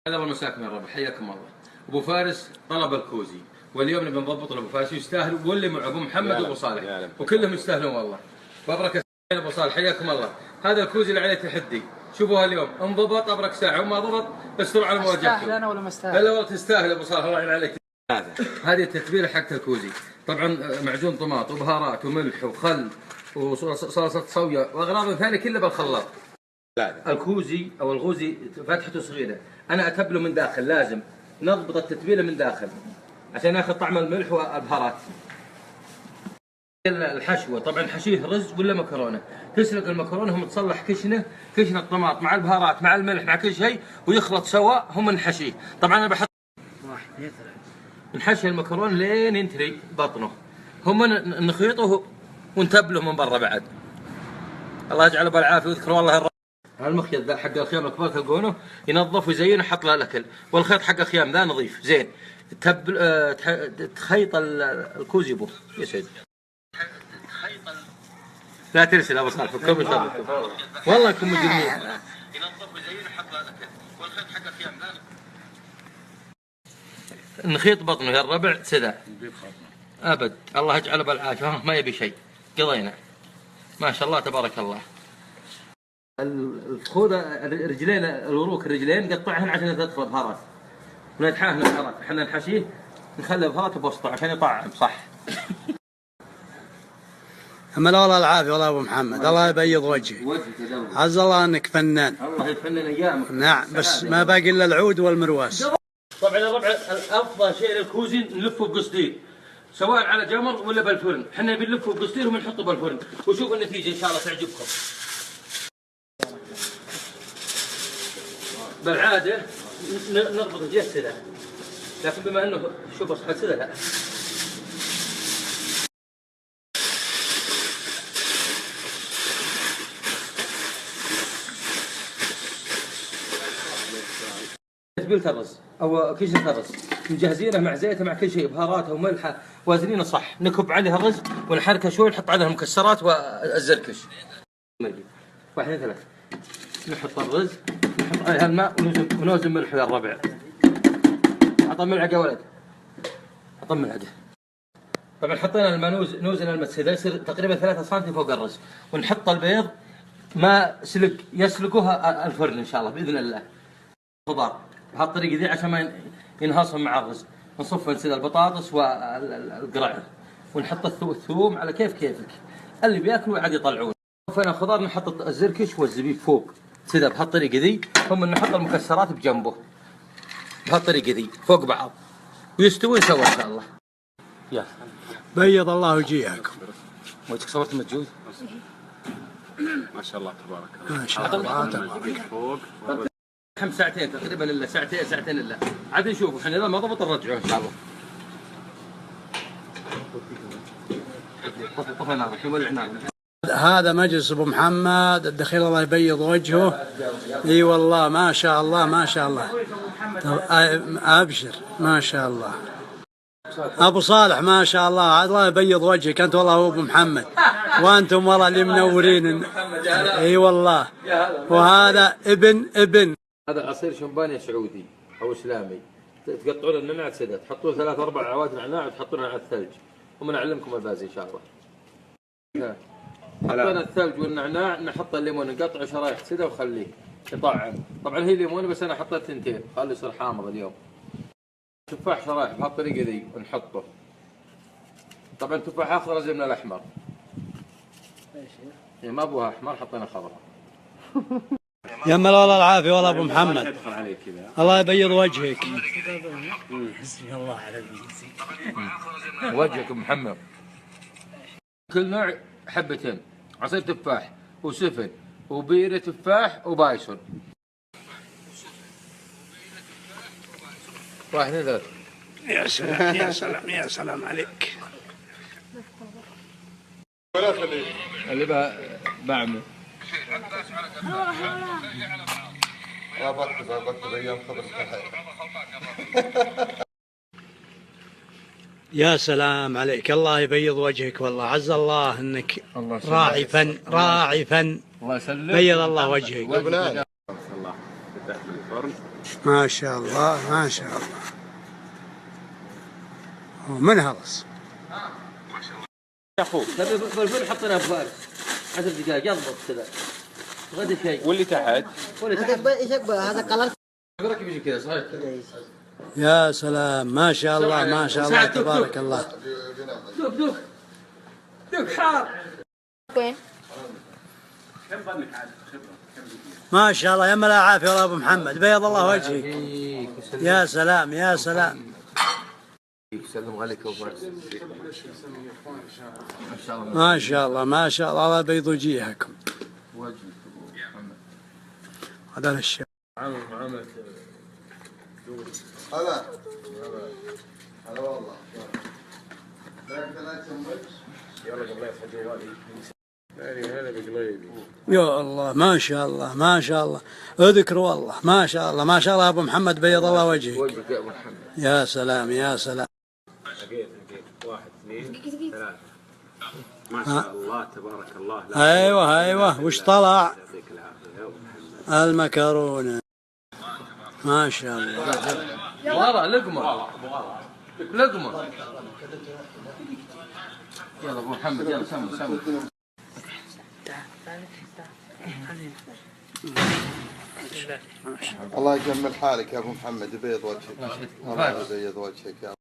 هلا والمساكم يا رب، حياكم الله. ابو فارس طلب الكوزي، واليوم نبي نضبط ابو فارس يستاهل، واللي مع ابو محمد وابو صالح وكلهم يستاهلون والله. بابرك ابو صالح، حياكم الله. هذا الكوزي اللي عليه تحدي، شوفوها اليوم انضبط ابرك ساعه، وما ضبط استر على مواجهته. استاهل انا ولا ما استاهل؟ لا والله تستاهل ابو صالح، الله يعين عليك. هذه التتبيله حقت الكوزي، طبعا معجون طماط وبهارات وملح وخل وصلصه صويا واغراض ثانيه كلها بالخلاط. الكوزي او الغوزي فتحته صغيره، انا اتبله من داخل، لازم نضبط التتبيله من داخل عشان ياخذ طعم الملح والبهارات. الحشوه طبعا حشيه رز ولا مكرونه، تسلق المكرونه هم تصلح كشنه الطماط مع البهارات مع الملح مع كل شيء ويخلط سوا، هم نحشيه. طبعا انا بحط نحشي المكرونه لين ينتري بطنه، هم نخيطه ونتبله من برا بعد. الله يجعله بالعافيه ويذكر والله الرب. المخيط ذا حق الخيام الكبار تلقونه ينظف ويزين ويحط له الاكل، والخيط حق الخيام ذا نظيف زين. تخيط الكوزي بو يا سيدي. لا ترسل ابو صالح فكم ان شاء الله والله انكم مجرمين. ينظف ويزين ويحط له الاكل، والخيط حق الخيام ذا نخيط بطنه يا الربع سدى ابد. الله يجعله بالعافيه، ما يبي شيء، قضينا ما شاء الله تبارك الله. الخوذه الرجلين الوروك الرجلين نقطعهن عشان تدخل بهارات ونتحاهن البهارات، احنا نحشيه نخلي بهارات بوسطه عشان يطعم صح. اما والله العافيه والله ابو محمد، الله يبيض وجهك. عز الله انك فنان. الله يفنن ايامك. نعم بس ما باقي الا العود والمرواس. طبعا الربع الافضل شيء للكوزي نلفه بقصدير سواء على جمر ولا بالفرن، احنا نبي نلفه بقصدير ونحطه بالفرن وشوف النتيجه ان شاء الله تعجبكم. بالعاده نربط الجهه كذا، لكن بما انه شوف اصحى كذا لا. تتبيله الرز او كيشة الرز مجهزينه مع زيته مع كل شيء، بهاراته وملحه وازنينه صح، نكب عليها الرز ونحركه شوي، نحط عليها المكسرات والزركش. واحد اثنين ثلاث، نحط الرز نحط عليها الماء ونوزن ملح يا الربع. عطى ملعقه يا ولد، عطى ملعقه. طبعا حطينا الماء نوزن المسه يصير تقريبا 3 سم فوق الرز، ونحط البيض ما يسلقوها الفرن ان شاء الله باذن الله. خضار بهالطريقه ذي عشان ما ينهصم مع الرز، نصف نسيل البطاطس والقرع ونحط الثوم على كيفك، اللي بياكلوا عاد يطلعون. فين الخضار نحط الزركش والزبيب فوق كذا بهالطريقه ذي، ثم نحط المكسرات بجنبه بهالطريقه ذي فوق بعض ويستوون سوا ان شاء الله. يا بيض الله وجيهكم. وجهك صورت مجهود ما شاء الله تبارك الله. ما شاء الله فوق ساعتين تقريبا الا ساعتين الا عاد نشوف احنا اذا ما ضبط نرجعه ان شاء الله. هذا مجلس ابو محمد الدخيل الله يبيض وجهه. اي والله ما شاء الله ما شاء الله. ابشر ما شاء الله. ابو صالح ما شاء الله، الله يبيض وجهك انت والله هو ابو محمد، وانتم والله اللي منورين. اي والله. وهذا ابن هذا عصير شمبانيا سعودي او اسلامي، تقطعون النعناع سدى، تحطون 3 4 عواد نعناع وتحطونها على الثلج، وما نعلمكم البازي ان شاء الله. حطينا الثلج والنعناع، نحط الليمون نقطعه شرايح سدى وخليه يطعم. طبعا هي ليمونه بس انا حطيت 2 خليه يصير حامض اليوم. تفاح شرايح بهالطريقه ذي ونحطه. طبعا تفاح اخضر زي من الاحمر، ما ابوها احمر حطينا خضراء. يا مال والله العافيه والله ابو محمد، الله يبيض وجهك. الله على وجهك ابو محمد. كل نوع حبتين، عصير تفاح وسفن وبيره تفاح وبايسون. 1 2 3. يا سلام يا سلام يا سلام عليك. اللي بعمل يا سلام عليك، الله يبيض وجهك والله. عز الله انك راعي فن راعي فن. الله يسلمك. بيض الله وجهك. الله فتحت الفرن ما شاء الله ما شاء الله. ومن هرس يا اخوي تبي فلفل حطينا بفارس 10 دقائق يضبط كذا غدا شيء واللي تحت ولا تحب ايش هذا قلل ركب يجي كذا صحيح يا سلام ما شاء الله ما شاء الله تبارك الله. دوك دوك دوك حار وين؟ كم ظنك عاد خبره؟ ما شاء الله يا ملا عافية والله أبو محمد بيض الله وجهك. يا سلام يا سلام. يسلم عليك ابو فارس ما شاء الله ما شاء الله الله بيض وجيهكم. وجهك هذا الشيء هلا هلا والله يا الله ما شاء الله ما شاء الله. اذكر والله ما شاء الله ما شاء الله أبو محمد بيض الله وجهك. وجهك يا ابو محمد. يا سلام يا سلام. واحد اثنين ثلاثة. ما شاء الله تبارك الله. ايوه ايوه وش طلع؟ يعطيك العافية يا ابو محمد. المكرونة ما شاء الله. بغرة لقمة لقمة. يلا ابو محمد يلا سم الله يجمل حالك يا ابو محمد يبيض وجهك الله يبيض وجهك يا